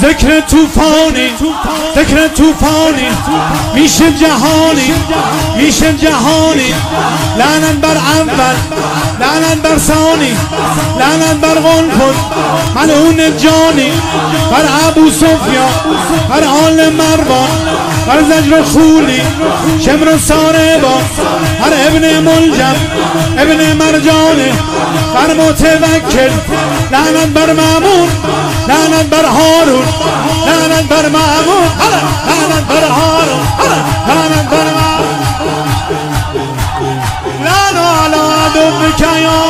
ذکر توفانی ذکر توفانی میشه جهانی میشه جهانی لعنت بر اول لعنت بر ثانی لعنت بر قنفذ ملعون جانی بر ابو سفیان بر آل مروان بر زجر خولی شمر ساربا بر ابن ملجم ابن مرجانه بر متوکل لعنت بر مامون لعنت بر هارون لعنت بر مامون لعنت بر هارون لعنت بر مامون لعنت علی عدوک یا